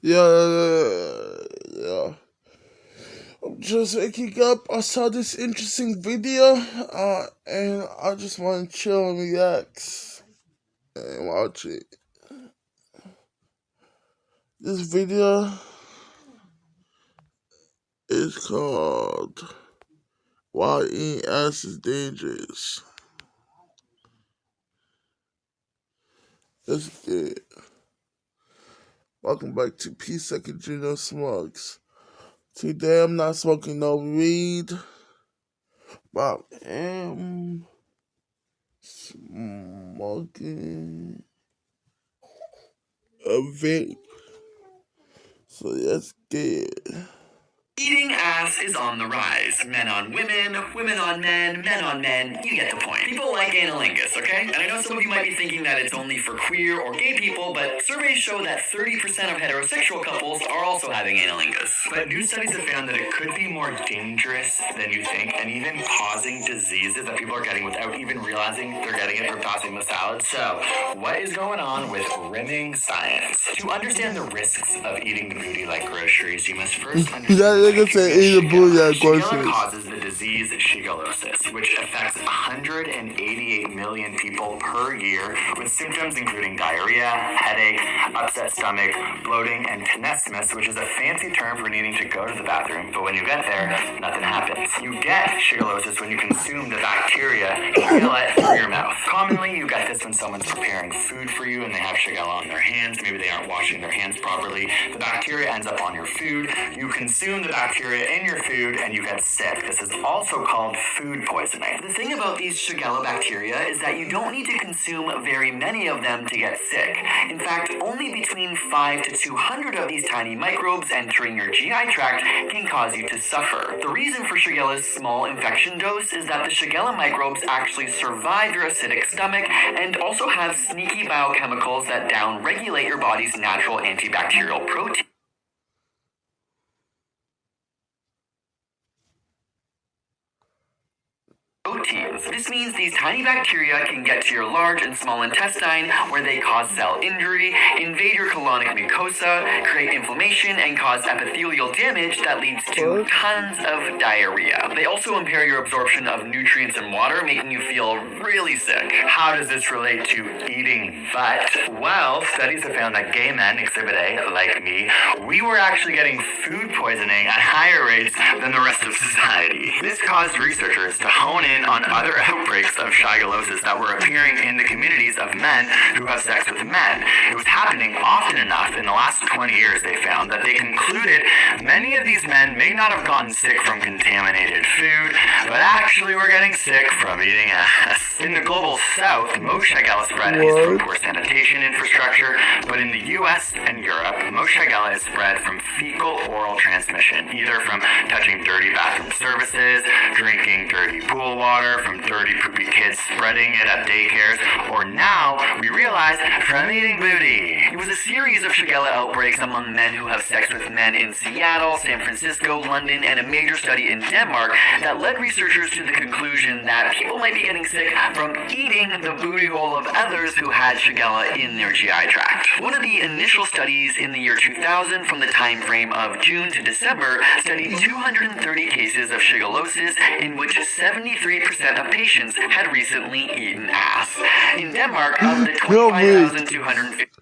Yeah. I'm just waking up. I saw this interesting video, and I just want to chill and relax and watch it. This video is called "Why Eating Ass is Dangerous." Let's get it. Welcome back to P Second Junior Smugs. Today I'm not smoking no weed, but I am smoking a vape. So let's get it. Eating ass is on the rise. Men on women, women on men, you get the point. People like analingus, okay? And I know some of you might be thinking that it's only for queer or gay people, but surveys show that 30% of heterosexual couples are also having analingus. But new studies have found that it could be more dangerous than you think, and even causing diseases that people are getting without even realizing they're getting it from tossing the salad. So, what is going on with rimming science? To understand the risks of eating the booty like groceries, you must first understand Shigella causes the disease shigellosis, which affects 188 million people per year, with symptoms including diarrhea, headache, upset stomach, bloating, and tenesmus, which is a fancy term for needing to go to the bathroom, but when you get there, nothing happens. You get shigellosis when you consume the bacteria and feel it through your mouth. Commonly, you get this when someone's preparing food for you and they have Shigella on their hands. Maybe they aren't washing their hands properly. The bacteria ends up on your food. You consume the bacteria in your food and you get sick. This is also called food poisoning. The thing about these Shigella bacteria is that you don't need to consume very many of them to get sick. In fact, only between 5 to 200 of these tiny microbes entering your GI tract can cause you to suffer. The reason for Shigella's small infection dose is that the Shigella microbes actually survive your acidic stomach and also have sneaky biochemicals that downregulate your body's natural antibacterial protein. This means these tiny bacteria can get to your large and small intestine where they cause cell injury, invade your colonic mucosa, create inflammation, and cause epithelial damage that leads to tons of diarrhea. They also impair your absorption of nutrients and water, making you feel really sick. How does this relate to eating butt? Well, studies have found that gay men, exhibit A, like me, we were actually getting food poisoning at higher rates than the rest of society. This caused researchers to hone in on other outbreaks of shigellosis that were appearing in the communities of men who have sex with men. It was happening often enough in the last 20 years, they found, that they concluded many of these men may not have gotten sick from contaminated food, but actually were getting sick from eating ass. In the global south, most Shigella spread is from poor sanitation infrastructure, but in the US and Europe, most Shigella is spread from fecal-oral transmission, either from touching dirty bathroom surfaces, drinking dirty pool water, from dirty poopy kids spreading it at daycares, or now we realize from eating booty. It was a series of Shigella outbreaks among men who have sex with men in Seattle, San Francisco, London, and a major study in Denmark that led researchers to the conclusion that people might be getting sick from eating the booty hole of others who had Shigella in their GI tract. One of the initial studies in the year 2000, from the time frame of June to December, studied 230 cases of shigellosis in which 73% of patients had recently eaten ass. In Denmark, of the 25,250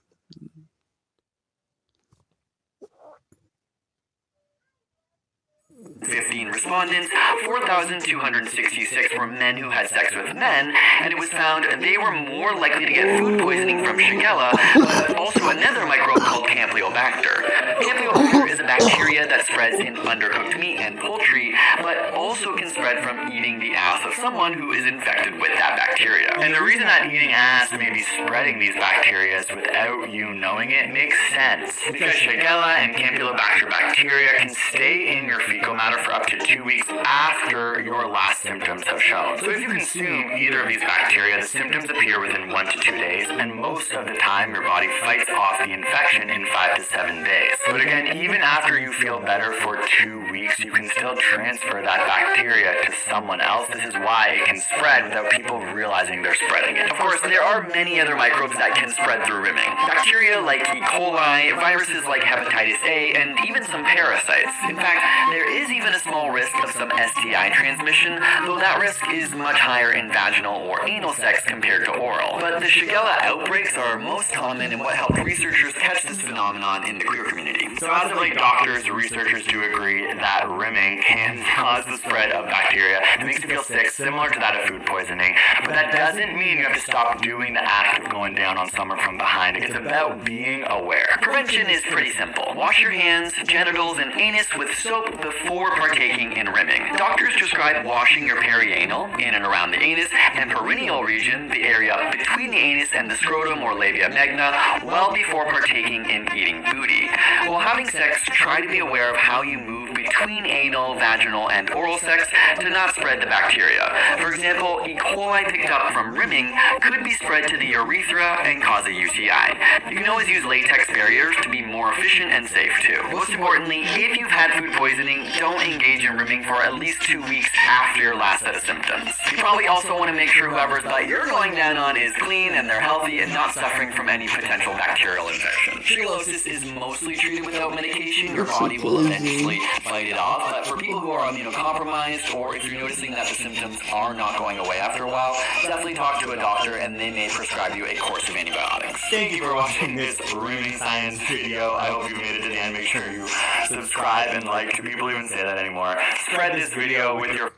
15 respondents, 4,266 were men who had sex with men, and it was found they were more likely to get food poisoning from Shigella, but also another microbe called Campylobacter. Campylobacter is a bacteria that spreads in undercooked meat and poultry, but also can spread from eating the ass of someone who is infected with that bacteria. And the reason that eating ass may be spreading these bacteria without you knowing it makes sense, because Shigella and Campylobacter bacteria can stay in your fecal matter for up to 2 weeks after your last symptoms have shown. So if you consume either of these bacteria, the symptoms appear within 1 to 2 days, and most of the time your body fights off the infection in 5 to 7 days. But again, even after you feel better for 2 weeks, you can still transfer that bacteria to someone else. This is why it can spread without people realizing they're spreading it. Of course, there are many other microbes that can spread through rimming. Bacteria like E. coli, viruses like hepatitis A, and even some parasites. In fact, there is even a small risk of some STI transmission, though that risk is much higher in vaginal or anal sex compared to oral. But the Shigella outbreaks are most common and what helped researchers catch this phenomenon in the queer community. So as of late, doctors or researchers do agree that rimming can cause the spread of bacteria. It makes you feel sick, similar to that of food poisoning. But that doesn't mean you have to stop doing the act of going down on someone from behind. It's about being aware. Prevention is pretty simple. Wash your hands, genitals, and anus with soap before partaking in rimming. Doctors prescribe washing your perianal, in and around the anus, and perineal region, the area between the anus and the scrotum or labia magna, well before partaking in eating booty. While having sex, try to be aware of how you move between anal, vaginal, and oral sex to not spread the bacteria. For example, E. coli picked up from rimming could be spread to the urethra and cause a UTI. You can always use latex barriers to be more efficient and safe too. Most importantly, if you've had food poisoning, don't engage in rimming for at least 2 weeks after your last set of symptoms. You probably also want to make sure whoever's diet you're going down on is clean and they're healthy and not suffering from any potential bacterial infection. Shigellosis is mostly treated without medication. Your body will eventually fight it off. But for people who are immunocompromised, or if you're noticing that the symptoms are not going away after a while, definitely talk to a doctor and they may prescribe you a course of antibiotics. Thank you for watching this rimming science video. I hope you made it to the end. Make sure you subscribe and like. Do people even say that anymore? Spread this video with your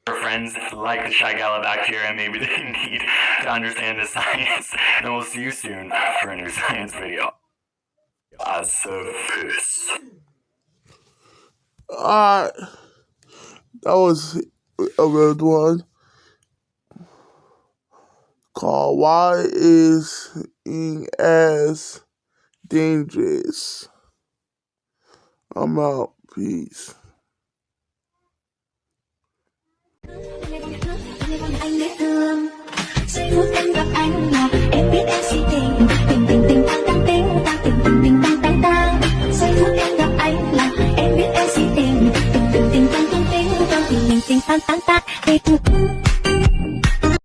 friends like the Shigella bacteria. Maybe they need to understand the science. And we'll see you soon for a new science video. As of peace. Alright. That was a good one. Called Why Is Eating Ass Dangerous? I'm out. Peace.